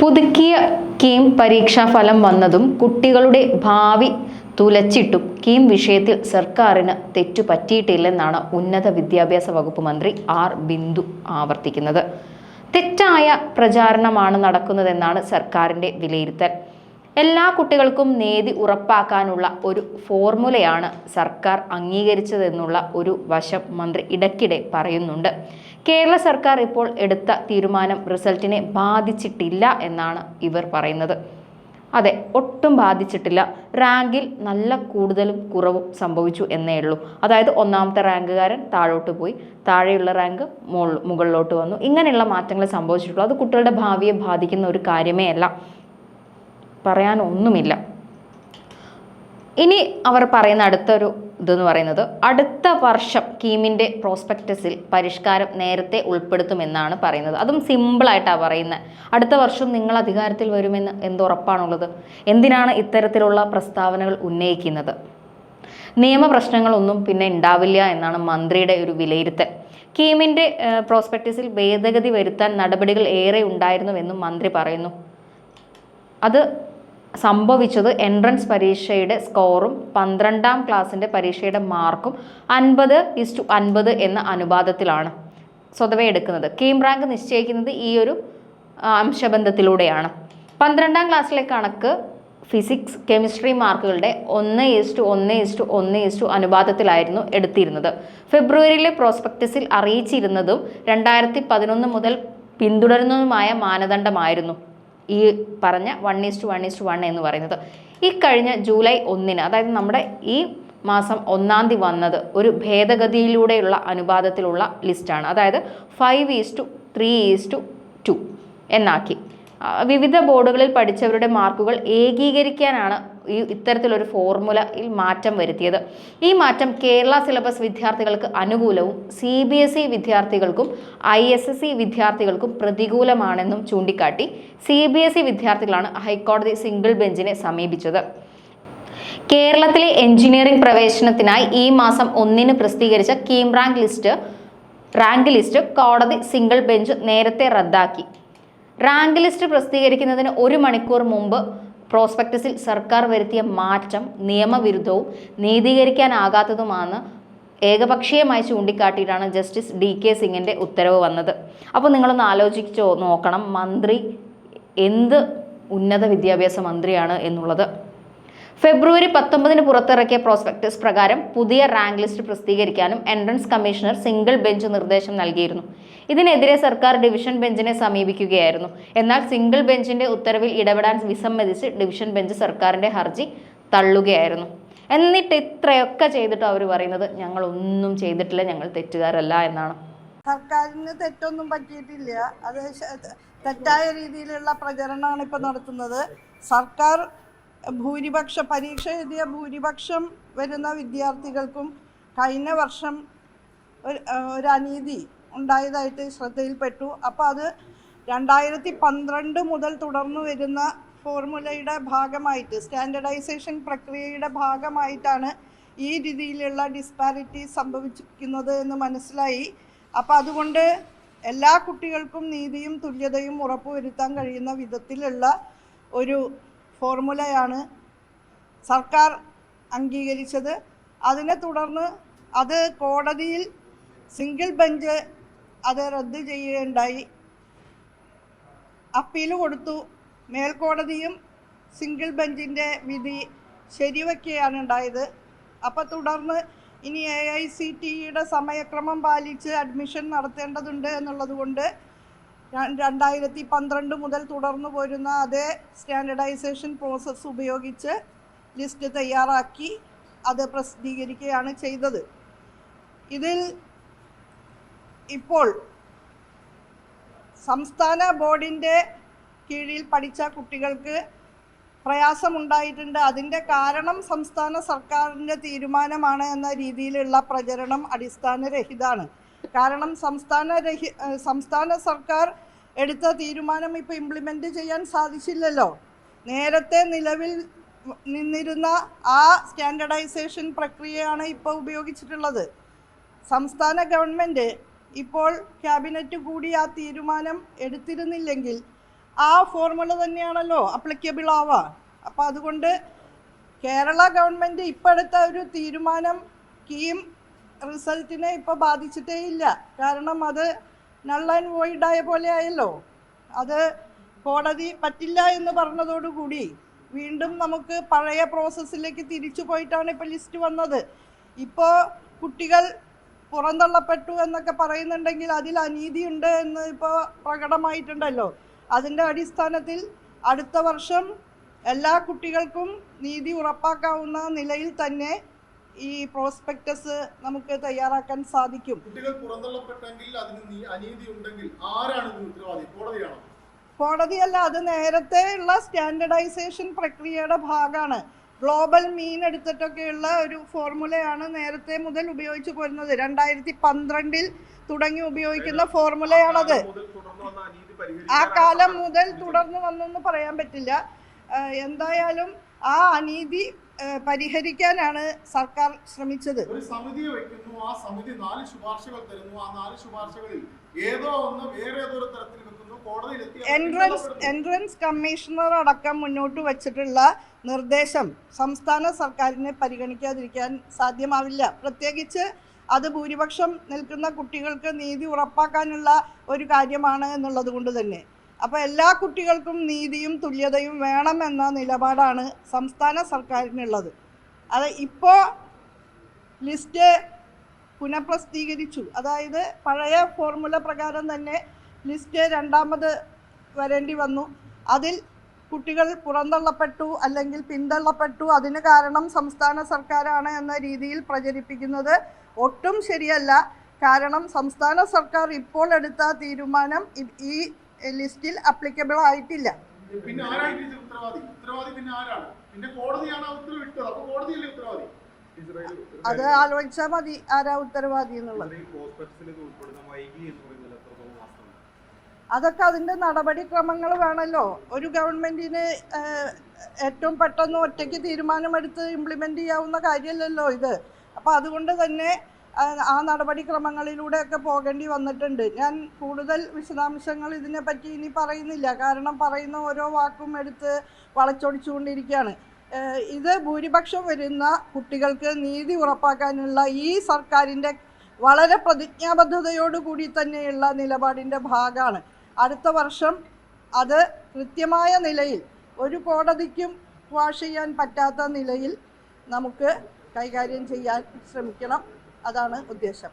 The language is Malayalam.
പുതുക്കിയ കീം പരീക്ഷാഫലം വന്നതും കുട്ടികളുടെ ഭാവി തുലച്ചിട്ടും കീം വിഷയത്തിൽ സർക്കാരിന് തെറ്റുപറ്റിയിട്ടില്ലെന്നാണ് ഉന്നത വിദ്യാഭ്യാസ വകുപ്പ് മന്ത്രി ആർ ബിന്ദു ആവർത്തിക്കുന്നത്. തെറ്റായ പ്രചാരണമാണ് നടക്കുന്നതെന്നാണ് സർക്കാരിന്റെ വിലയിരുത്തൽ. എല്ലാ കുട്ടികൾക്കും നീതി ഉറപ്പാക്കാനുള്ള ഒരു ഫോർമുലയാണ് സർക്കാർ അംഗീകരിച്ചതെന്നുള്ള ഒരു വശം മന്ത്രി ഇടയ്ക്കിടെ പറയുന്നുണ്ട്. കേരള സർക്കാർ ഇപ്പോൾ എടുത്ത തീരുമാനം റിസൾട്ടിനെ ബാധിച്ചിട്ടില്ല എന്നാണ് ഇവർ പറയുന്നത്. അതെ, ഒട്ടും ബാധിച്ചിട്ടില്ല. റാങ്കിൽ നല്ല കൂടുതലും കുറവും സംഭവിച്ചു എന്നേ ഉള്ളൂ. അതായത് ഒന്നാമത്തെ റാങ്കുകാരൻ താഴോട്ട് പോയി, താഴെയുള്ള റാങ്ക് മുകളിലോട്ട് വന്നു. ഇങ്ങനെയുള്ള മാറ്റങ്ങൾ സംഭവിച്ചിട്ടുള്ളൂ. അത് കുട്ടികളുടെ ഭാവിയെ ബാധിക്കുന്ന ഒരു കാര്യമേ അല്ല. പറയാനൊന്നുമില്ല. ഇനി അവർ പറയുന്ന അടുത്തൊരു ഇതെന്ന് പറയുന്നത്, അടുത്ത വർഷം കീമിൻ്റെ പ്രോസ്പെക്ടസിൽ പരിഷ്കാരം നേരത്തെ ഉൾപ്പെടുത്തുമെന്നാണ് പറയുന്നത്. അതും സിമ്പിളായിട്ടാണ് പറയുന്നത്. അടുത്ത വർഷം നിങ്ങൾ അധികാരത്തിൽ വരുമെന്ന് എന്തുറപ്പാണുള്ളത്? എന്തിനാണ് ഇത്തരത്തിലുള്ള പ്രസ്താവനകൾ ഉന്നയിക്കുന്നത്? നിയമപ്രശ്നങ്ങളൊന്നും പിന്നെ ഉണ്ടാവില്ല എന്നാണ് മന്ത്രിയുടെ ഒരു വിലയിരുത്തൽ. കീമിൻ്റെ പ്രോസ്പെക്ടസിൽ ഭേദഗതി വരുത്താൻ നടപടികൾ ഏറെ ഉണ്ടായിരുന്നുവെന്നും മന്ത്രി പറയുന്നു. അത് സംഭവിച്ചത് എൻട്രൻസ് പരീക്ഷയുടെ സ്കോറും 12ാം ക്ലാസ്സിൻ്റെ പരീക്ഷയുടെ മാർക്കും 50:50 എന്ന അനുപാതത്തിലാണ് സ്വതവേ എടുക്കുന്നത്. കീം റാങ്ക് നിശ്ചയിക്കുന്നത് ഈ ഒരു അംശബന്ധത്തിലൂടെയാണ്. 12ാം ക്ലാസ്സിലെ കണക്ക് ഫിസിക്സ്, കെമിസ്ട്രി മാർക്കുകളുടെ 1:1:1 അനുപാതത്തിലായിരുന്നു എടുത്തിരുന്നത്. ഫെബ്രുവരിയിലെ പ്രോസ്പെക്ടസിൽ അറിയിച്ചിരുന്നതും 2011 മുതൽ പിന്തുടരുന്നതുമായ മാനദണ്ഡമായിരുന്നു ഈ പറഞ്ഞ 1:1:1 എന്ന് പറയുന്നത്. ഈ കഴിഞ്ഞ ജൂലൈ 1-ന്, അതായത് നമ്മുടെ ഈ മാസം 1-ാം തീയതി വന്നത് ഒരു ഭേദഗതിയിലൂടെയുള്ള അനുപാതത്തിലുള്ള ലിസ്റ്റാണ്. അതായത് 5:3:2 എന്നാക്കി. വിവിധ ബോർഡുകളിൽ പഠിച്ചവരുടെ മാർക്കുകൾ ഏകീകരിക്കാനാണ് ഇത്തരത്തിലൊരു ഫോർമുലയിൽ മാറ്റം വരുത്തിയത്. ഈ മാറ്റം കേരള സിലബസ് വിദ്യാർത്ഥികൾക്ക് അനുകൂലവും CBSE വിദ്യാർത്ഥികൾക്കും ISSE വിദ്യാർത്ഥികൾക്കും പ്രതികൂലമാണെന്നും ചൂണ്ടിക്കാട്ടി CBSE വിദ്യാർത്ഥികളാണ് ഹൈക്കോടതി സിംഗിൾ ബെഞ്ചിനെ സമീപിച്ചത്. കേരളത്തിലെ എഞ്ചിനീയറിംഗ് പ്രവേശനത്തിനായി ഈ മാസം 1-ന് പ്രസിദ്ധീകരിച്ച കീം റാങ്ക് ലിസ്റ്റ് കോടതി സിംഗിൾ ബെഞ്ച് നേരത്തെ റദ്ദാക്കി. റാങ്ക് ലിസ്റ്റ് പ്രസിദ്ധീകരിക്കുന്നതിന് 1 മണിക്കൂർ മുമ്പ് പ്രോസ്പെക്ടസിൽ സർക്കാർ വരുത്തിയ മാറ്റം നിയമവിരുദ്ധവും നീതീകരിക്കാനാകാത്തതുമാണ് ഏകപക്ഷീയമായി ചൂണ്ടിക്കാട്ടിയിട്ടാണ് ജസ്റ്റിസ് DK സിംഗിൻ്റെ ഉത്തരവ് വന്നത്. അപ്പോൾ നിങ്ങളൊന്ന് ആലോചിച്ച് നോക്കണം, മന്ത്രി എന്ത് ഉന്നത വിദ്യാഭ്യാസ മന്ത്രിയാണ് എന്നുള്ളത്. ഫെബ്രുവരി 19-ന് പുറത്തിറക്കിയ പ്രോസ്പെക്ടസ് പ്രകാരം പുതിയ റാങ്ക് ലിസ്റ്റ് പ്രസിദ്ധീകരിക്കാനും എൻട്രൻസ് കമ്മീഷണർ സിംഗിൾ ബെഞ്ച് നിർദ്ദേശം നൽകിയിരുന്നു. ഇതിനെതിരെ സർക്കാർ ഡിവിഷൻ ബെഞ്ചിനെ സമീപിക്കുകയായിരുന്നു. എന്നാൽ സിംഗിൾ ബെഞ്ചിന്റെ ഉത്തരവിൽ ഇടപെടാൻ വിസമ്മതിച്ച് ഡിവിഷൻ ബെഞ്ച് സർക്കാരിന്റെ ഹർജി തള്ളുകയായിരുന്നു. എന്നിട്ട് ഇത്രയൊക്കെ ചെയ്തിട്ട് അവർ പറയുന്നത് ഞങ്ങളൊന്നും ചെയ്തിട്ടില്ല, ഞങ്ങൾ തെറ്റുകാരല്ല എന്നാണ്. സർക്കാരിന് തെറ്റൊന്നും പറ്റിയിട്ടില്ല. അത് തെറ്റായ രീതിയിലുള്ള പ്രചരണമാണ് ഇപ്പോൾ നടത്തുന്നത്. സർക്കാർ പരീക്ഷ എഴുതിയ ഭൂരിപക്ഷം വരുന്ന വിദ്യാർത്ഥികൾക്കും കഴിഞ്ഞ വർഷം ഒരു അനീതി ഉണ്ടായതായിട്ട് ശ്രദ്ധയിൽപ്പെട്ടു. അപ്പോൾ അത് 2012 മുതൽ തുടർന്നു വരുന്ന ഫോർമുലയുടെ ഭാഗമായിട്ട്, സ്റ്റാൻഡർഡൈസേഷൻ പ്രക്രിയയുടെ ഭാഗമായിട്ടാണ് ഈ രീതിയിലുള്ള ഡിസ്പാരിറ്റി സംഭവിച്ചിരിക്കുന്നത് എന്ന് മനസ്സിലായി. അപ്പോൾ അതുകൊണ്ട് എല്ലാ കുട്ടികൾക്കും നീതിയും തുല്യതയും ഉറപ്പുവരുത്താൻ കഴിയുന്ന വിധത്തിലുള്ള ഒരു ഫോർമുലയാണ് സർക്കാർ അംഗീകരിച്ചത്. അതിനെ തുടർന്ന് അത് കോടതിയിൽ സിംഗിൾ ബെഞ്ച് അത് റദ്ദ് ചെയ്യുകയുണ്ടായി. അപ്പീൽ കൊടുത്തു. മേൽക്കോടതിയും സിംഗിൾ ബെഞ്ചിൻ്റെ വിധി ശരിവയ്ക്കുകയാണ് ഉണ്ടായത്. അപ്പോൾ തുടർന്ന് ഇനി AICTEയുടെ സമയക്രമം പാലിച്ച് അഡ്മിഷൻ നടത്തേണ്ടതുണ്ട് എന്നുള്ളത് കൊണ്ട് 2012 മുതൽ തുടർന്നു പോരുന്ന അതേ സ്റ്റാൻഡർഡൈസേഷൻ പ്രോസസ്സ് ഉപയോഗിച്ച് ലിസ്റ്റ് തയ്യാറാക്കി അത് പ്രസിദ്ധീകരിക്കുകയാണ് ചെയ്തത്. ഇതിൽ ഇപ്പോൾ സംസ്ഥാന ബോർഡിൻ്റെ കീഴിൽ പഠിച്ച കുട്ടികൾക്ക് പ്രയാസമുണ്ടായിട്ടുണ്ട്. അതിൻ്റെ കാരണം സംസ്ഥാന സർക്കാരിൻ്റെ തീരുമാനമാണ് എന്ന രീതിയിലുള്ള പ്രചരണം അടിസ്ഥാനരഹിതമാണ്. കാരണം സംസ്ഥാന സർക്കാർ എടുത്ത തീരുമാനം ഇപ്പോൾ ഇംപ്ലിമെൻ്റ് ചെയ്യാൻ സാധിച്ചില്ലല്ലോ. നേരത്തെ നിലവിൽ നിന്നിരുന്ന ആ സ്റ്റാൻഡർഡൈസേഷൻ പ്രക്രിയയാണ് ഇപ്പോൾ ഉപയോഗിച്ചിട്ടുള്ളത്. സംസ്ഥാന ഗവൺമെൻറ് ഇപ്പോൾ ക്യാബിനറ്റ് കൂടി ആ തീരുമാനം എടുത്തിരുന്നില്ലെങ്കിൽ ആ ഫോർമുല തന്നെയാണല്ലോ അപ്ലിക്കബിൾ ആവുക. അപ്പോൾ അതുകൊണ്ട് കേരള ഗവൺമെൻറ് ഇപ്പോൾ എടുത്ത ഒരു തീരുമാനം കീം റിസൾട്ടിനെ ഇപ്പോൾ ബാധിച്ചിട്ടേ ഇല്ല. കാരണം അത് നൾ ആൻഡ് വോയിഡായ പോലെ ആയല്ലോ. അത് കോടതി പറ്റില്ല എന്ന് പറഞ്ഞതോടുകൂടി വീണ്ടും നമുക്ക് പഴയ പ്രോസസ്സിലേക്ക് തിരിച്ചു പോയിട്ടാണ് ഇപ്പോൾ ലിസ്റ്റ് വന്നത്. ഇപ്പോൾ കുട്ടികൾ പുറന്തള്ളപ്പെട്ടു എന്നൊക്കെ പറയുന്നുണ്ടെങ്കിൽ അതിൽ അനീതിയുണ്ട് എന്ന് ഇപ്പോൾ പ്രകടമായിട്ടുണ്ടല്ലോ. അതിൻ്റെ അടിസ്ഥാനത്തിൽ അടുത്ത വർഷം എല്ലാ കുട്ടികൾക്കും നീതി ഉറപ്പാക്കാവുന്ന നിലയിൽ തന്നെ ഈ പ്രോസ്പെക്ടസ് നമുക്ക് തയ്യാറാക്കാൻ സാധിക്കും. കുട്ടികൾ പുറന്തള്ളപ്പെട്ടെങ്കിൽ അതിന് അനീതി ഉണ്ടെങ്കിൽ ആരാണ് ഉത്തരവാദി? കോടതിയാണോ? കോടതിയല്ല, അത് നേരത്തെ ഉള്ള സ്റ്റാൻഡർഡൈസേഷൻ പ്രക്രിയയുടെ ഭാഗമാണ്. ഗ്ലോബൽ മീൻ എടുത്തിട്ടൊക്കെയുള്ള ഒരു ഫോർമുലയാണ് നേരത്തെ മുതൽ ഉപയോഗിച്ചു പോരുന്നത്. 2012 തുടങ്ങി ഉപയോഗിക്കുന്ന ഫോർമുലയാണത്. ആ കാലം മുതൽ തുടർന്ന് വന്നെന്ന് പറയാൻ പറ്റില്ല. എന്തായാലും ആ അനീതി പരിഹരിക്കാനാണ് സർക്കാർ ശ്രമിച്ചത്. ഒരു സമിതിയെ വെക്കുന്നു, ആ സമിതി 4 ശുപാർശകൾ തരുന്നു. ആ 4 ശുപാർശകളിൽ ഏതോ ഒന്ന് വേറെ ഏതോ ഒരു തരത്തിൽ വെക്കുന്നു, കോടതിയിൽ എൻട്രൻസ് കമ്മീഷണർ അടക്കം മുന്നോട്ട് വച്ചിട്ടുള്ള നിർദ്ദേശം സംസ്ഥാന സർക്കാരിനെ പരിഗണിക്കാതിരിക്കാൻ സാധ്യമാവില്ല. പ്രത്യേകിച്ച് അത് ഭൂരിപക്ഷം നിൽക്കുന്ന കുട്ടികൾക്ക് നീതി ഉറപ്പാക്കാനുള്ള ഒരു കാര്യമാണ് എന്നുള്ളത് കൊണ്ട് തന്നെ. അപ്പോൾ എല്ലാ കുട്ടികൾക്കും നീതിയും തുല്യതയും വേണമെന്ന നിലപാടാണ് സംസ്ഥാന സർക്കാരിനുള്ളത്. അത് ഇപ്പോൾ ലിസ്റ്റ് പുനഃപ്രസിദ്ധീകരിച്ചു. അതായത് പഴയ ഫോർമുല പ്രകാരം തന്നെ ലിസ്റ്റ് രണ്ടാമത് വരേണ്ടി വന്നു. അതിൽ കുട്ടികൾ പുറന്തള്ളപ്പെട്ടു അല്ലെങ്കിൽ പിന്തള്ളപ്പെട്ടു, അതിന് കാരണം സംസ്ഥാന സർക്കാരാണ് എന്ന രീതിയിൽ പ്രചരിപ്പിക്കുന്നത് ഒട്ടും ശരിയല്ല. കാരണം സംസ്ഥാന സർക്കാർ ഇപ്പോൾ എടുത്ത തീരുമാനം ഈ ലിസ്റ്റിൽ അപ്ലിക്കബിൾ ആയിട്ടില്ല. പിന്നെ ആരാണ് ഉത്തരവാദി? ഉത്തരവാദി പിന്നെ ആരാണ്? പിന്നെ കോടതിയാണ് ഉത്തരവിട്ടത്. അപ്പോൾ കോടതിയല്ലേ ഉത്തരവാദി? അത് ആലോചിച്ചാൽ മതി ആരാ ഉത്തരവാദി എന്നുള്ളത്. അതൊക്കെ അതിൻ്റെ നടപടിക്രമങ്ങൾ വേണമല്ലോ. ഒരു ഗവൺമെൻറ്റിന് ഏറ്റവും പെട്ടെന്ന് ഒറ്റയ്ക്ക് തീരുമാനമെടുത്ത് ഇംപ്ലിമെൻ്റ് ചെയ്യാവുന്ന കാര്യമല്ലല്ലോ ഇത്. അപ്പോൾ അതുകൊണ്ട് തന്നെ ആ നടപടിക്രമങ്ങളിലൂടെയൊക്കെ പോകേണ്ടി വന്നിട്ടുണ്ട്. ഞാൻ കൂടുതൽ വിശദാംശങ്ങൾ ഇതിനെപ്പറ്റി ഇനി പറയുന്നില്ല. കാരണം പറയുന്ന ഓരോ വാക്കും എടുത്ത് വളച്ചൊടിച്ചുകൊണ്ടിരിക്കുകയാണ്. ഇത് ഭൂരിപക്ഷം വരുന്ന കുട്ടികൾക്ക് നീതി ഉറപ്പാക്കാനുള്ള ഈ സർക്കാരിൻ്റെ വളരെ പ്രതിജ്ഞാബദ്ധതയോടുകൂടി തന്നെയുള്ള നിലപാടിൻ്റെ ഭാഗമാണ്. അടുത്ത വർഷം അത് കൃത്യമായ നിലയിൽ ഒരു കോടതിക്കും വാഷ് ചെയ്യാൻ പറ്റാത്ത നിലയിൽ നമുക്ക് കൈകാര്യം ചെയ്യാൻ ശ്രമിക്കണം. അതാണ് ഉദ്ദേശം.